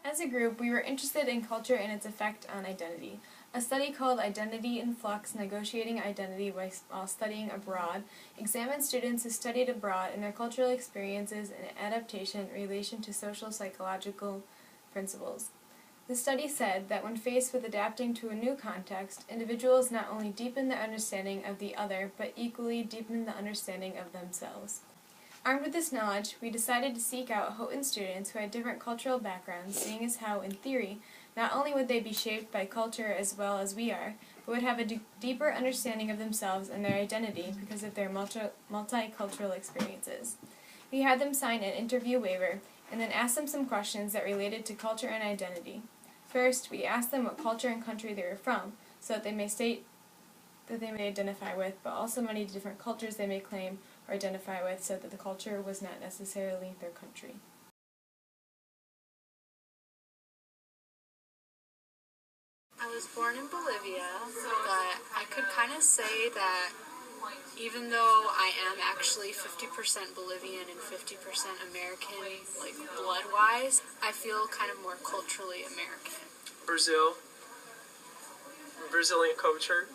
As a group, we were interested in culture and its effect on identity. A study called Identity in Flux, Negotiating Identity While Studying Abroad examined students who studied abroad and their cultural experiences and adaptation in relation to social psychological principles. The study said that when faced with adapting to a new context, individuals not only deepen their understanding of the other, but equally deepen the understanding of themselves. Armed with this knowledge, we decided to seek out Houghton students who had different cultural backgrounds, seeing as how, in theory, not only would they be shaped by culture as well as we are, but would have a deeper understanding of themselves and their identity because of their multicultural experiences. We had them sign an interview waiver, and then asked them some questions that related to culture and identity. First, we asked them what culture and country they were from, so that they may state that they may identify with, but also many different cultures they may claim or identify with, so that the culture was not necessarily their country. I was born in Bolivia, but I could kind of say that even though I am actually 50% Bolivian and 50% American, like blood-wise, I feel kind of more culturally American. Brazil. Brazilian culture.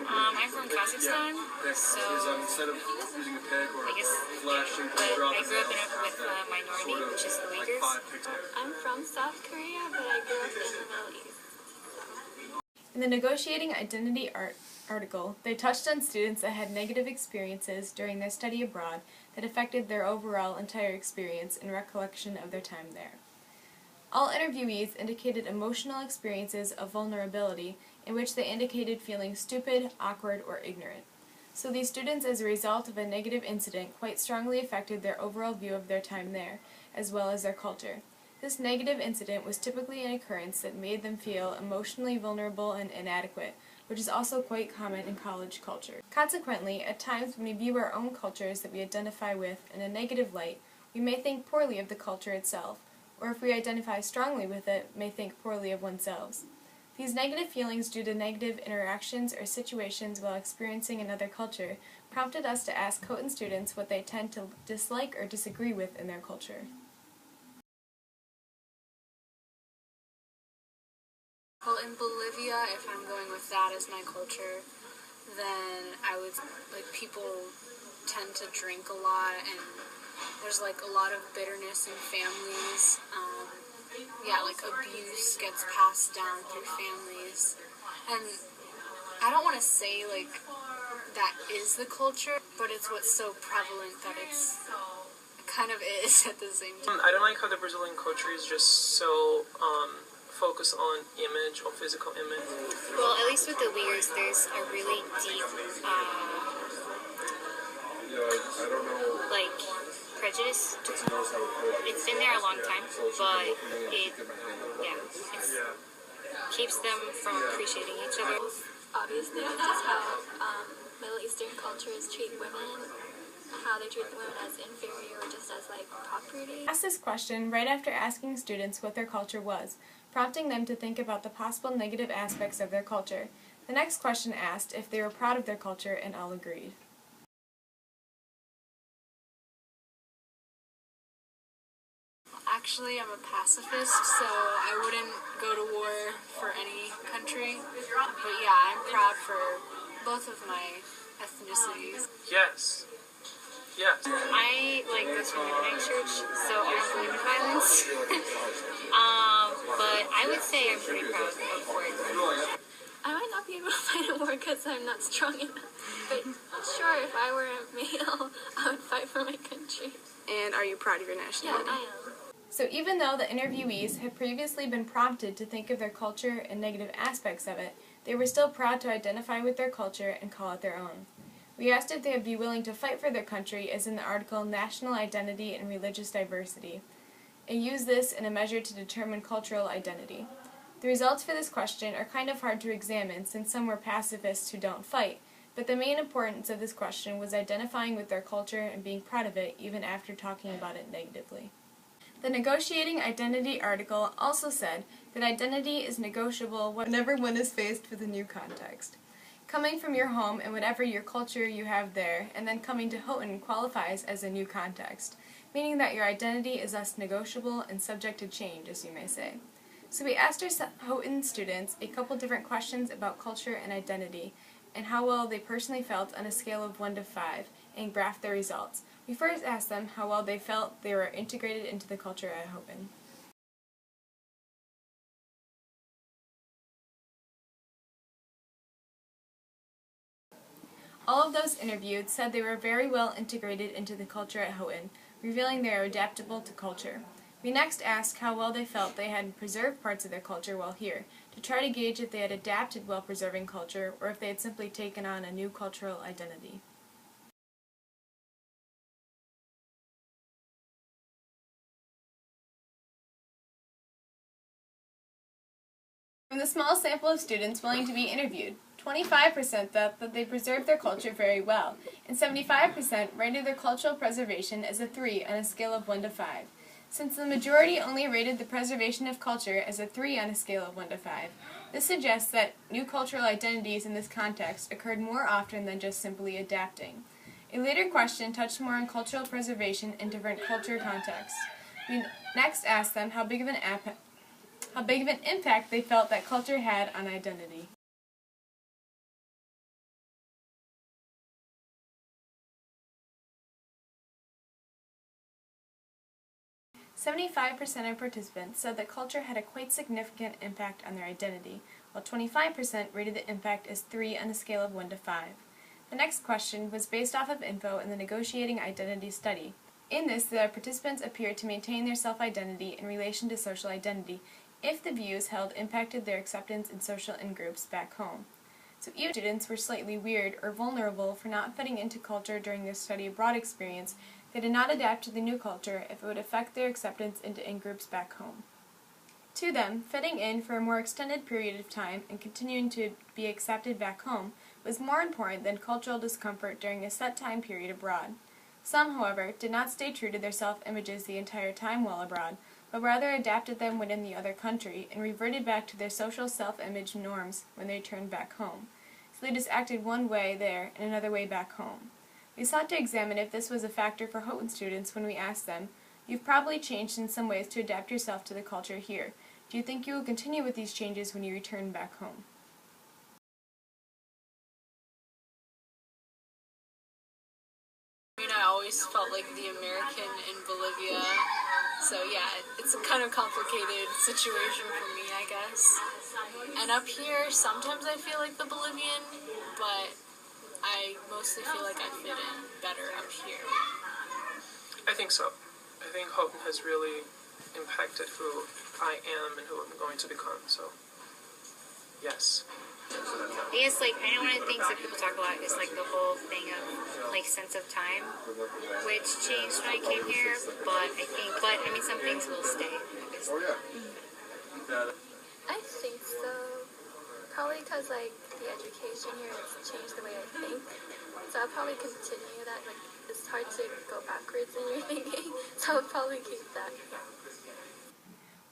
I'm from Kazakhstan, so I guess, but I grew up with a minority, which is the Uyghurs. I'm from South Korea, but I grew up in the Middle East. In the Negotiating Identity article, they touched on students that had negative experiences during their study abroad that affected their overall entire experience and recollection of their time there. All interviewees indicated emotional experiences of vulnerability in which they indicated feeling stupid, awkward, or ignorant. So these students, as a result of a negative incident, quite strongly affected their overall view of their time there, as well as their culture. This negative incident was typically an occurrence that made them feel emotionally vulnerable and inadequate, which is also quite common in college culture. Consequently, at times when we view our own cultures that we identify with in a negative light, we may think poorly of the culture itself, or if we identify strongly with it, may think poorly of oneself. These negative feelings due to negative interactions or situations while experiencing another culture prompted us to ask Houghton students what they tend to dislike or disagree with in their culture. Well, in Bolivia, if I'm going with that as my culture, then I would, people tend to drink a lot, and there's, a lot of bitterness in families. Abuse gets passed down through families. And I don't want to say, that is the culture, but it's what's so prevalent that it kind of is at the same time. I don't like how the Brazilian culture is just so, focus on image or physical image. Well, at least with the Uyghurs, there's a really deep, prejudice. It's been there a long time, but it keeps them from appreciating each other. Obviously, it's just how Middle Eastern cultures treat women, how they treat the women as inferior or just as, property. I asked this question right after asking students what their culture was, prompting them to think about the possible negative aspects of their culture. The next question asked if they were proud of their culture, and all agreed. Actually, I'm a pacifist, so I wouldn't go to war for any country. But yeah, I'm proud for both of my ethnicities. Yes. Yes. I go to a Mennonite church, so I don't believe in violence. But I would say I'm pretty proud of war. I might not be able to fight a war because I'm not strong enough. But sure, if I were a male, I would fight for my country. And are you proud of your nationality? Yeah, I am. So even though the interviewees had previously been prompted to think of their culture and negative aspects of it, they were still proud to identify with their culture and call it their own. We asked if they would be willing to fight for their country, as in the article National Identity and Religious Diversity, and use this in a measure to determine cultural identity. The results for this question are kind of hard to examine, since some were pacifists who don't fight, but the main importance of this question was identifying with their culture and being proud of it even after talking about it negatively. The Negotiating Identity article also said that identity is negotiable whenever one is faced with a new context. Coming from your home and whatever your culture you have there, and then coming to Houghton qualifies as a new context. meaning that your identity is thus negotiable and subject to change, as you may say. So we asked our Houghton students a couple different questions about culture and identity, and how well they personally felt on a scale of 1 to 5, and graphed their results. We first asked them how well they felt they were integrated into the culture at Houghton. All of those interviewed said they were very well integrated into the culture at Houghton, revealing they are adaptable to culture. We next asked how well they felt they had preserved parts of their culture while here, to try to gauge if they had adapted while preserving culture, or if they had simply taken on a new cultural identity. From the small sample of students willing to be interviewed, 25% thought that they preserved their culture very well, and 75% rated their cultural preservation as a 3 on a scale of 1 to 5. Since the majority only rated the preservation of culture as a 3 on a scale of 1 to 5, this suggests that new cultural identities in this context occurred more often than just simply adapting. A later question touched more on cultural preservation in different culture contexts. We next asked them how big of an impact they felt that culture had on identity. "75% of participants said that culture had a quite significant impact on their identity, while 25% rated the impact as 3 on a scale of 1 to 5. The next question was based off of info in the Negotiating Identity study. In this, the participants appeared to maintain their self-identity in relation to social identity if the views held impacted their acceptance in social in-groups back home. So even students were slightly weird or vulnerable for not fitting into culture during their study abroad experience, they did not adapt to the new culture if it would affect their acceptance into in-groups back home. To them, fitting in for a more extended period of time and continuing to be accepted back home was more important than cultural discomfort during a set time period abroad. Some, however, did not stay true to their self-images the entire time while abroad, but rather adapted them within the other country and reverted back to their social self-image norms when they returned back home. So they just acted one way there and another way back home. We sought to examine if this was a factor for Houghton students when we asked them, "You've probably changed in some ways to adapt yourself to the culture here. Do you think you will continue with these changes when you return back home?" I always felt like the American in Bolivia, so yeah, it's a kind of complicated situation for me, I guess. And up here, sometimes I feel like the Bolivian, but I mostly feel like I fit in better up here. I think so. I think Houghton has really impacted who I am and who I'm going to become, so yes. I guess, I know one of the things that people talk about is, the whole thing of, sense of time, which changed when I came here, but I mean, some things will stay, obviously. I think so. Probably because, the education here has changed the way I think. So I'll probably continue that. It's hard to go backwards in your thinking, so I'll probably keep that.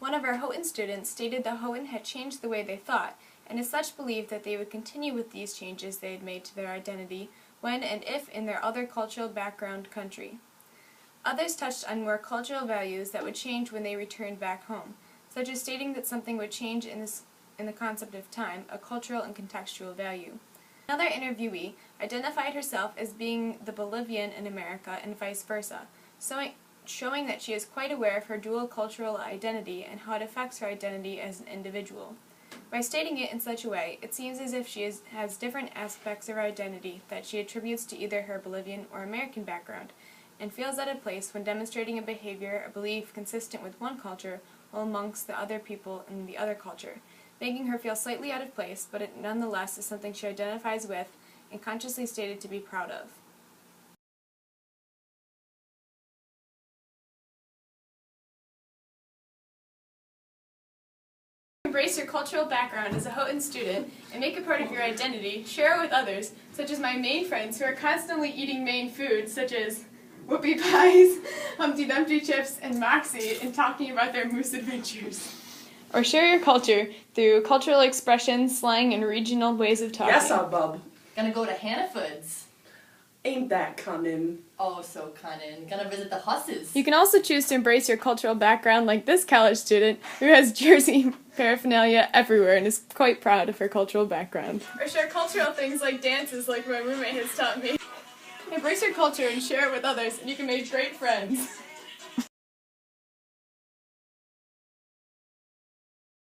One of our Houghton students stated that Houghton had changed the way they thought, and as such believed that they would continue with these changes they had made to their identity when and if in their other cultural background country. Others touched on more cultural values that would change when they returned back home, such as stating that something would change in the concept of time, a cultural and contextual value. Another interviewee identified herself as being the Bolivian in America and vice versa, showing that she is quite aware of her dual cultural identity and how it affects her identity as an individual. By stating it in such a way, it seems as if she has different aspects of her identity that she attributes to either her Bolivian or American background, and feels out of place when demonstrating a behavior or belief consistent with one culture while amongst the other people in the other culture, making her feel slightly out of place, but it nonetheless is something she identifies with and consciously stated to be proud of. Embrace your cultural background as a Houghton student and make it part of your identity, share it with others, such as my Maine friends who are constantly eating Maine foods such as whoopie pies, Humpty Dumpty chips, and Moxie, and talking about their moose adventures. Or share your culture through cultural expressions, slang, and regional ways of talking. Yes, bub. Gonna go to Hannah Foods. Ain't that cunning? Oh, so cunning. Gonna visit the husses. You can also choose to embrace your cultural background like this college student who has Jersey paraphernalia everywhere and is quite proud of her cultural background. Or share cultural things like dances like my roommate has taught me. Embrace your culture and share it with others and you can make great friends.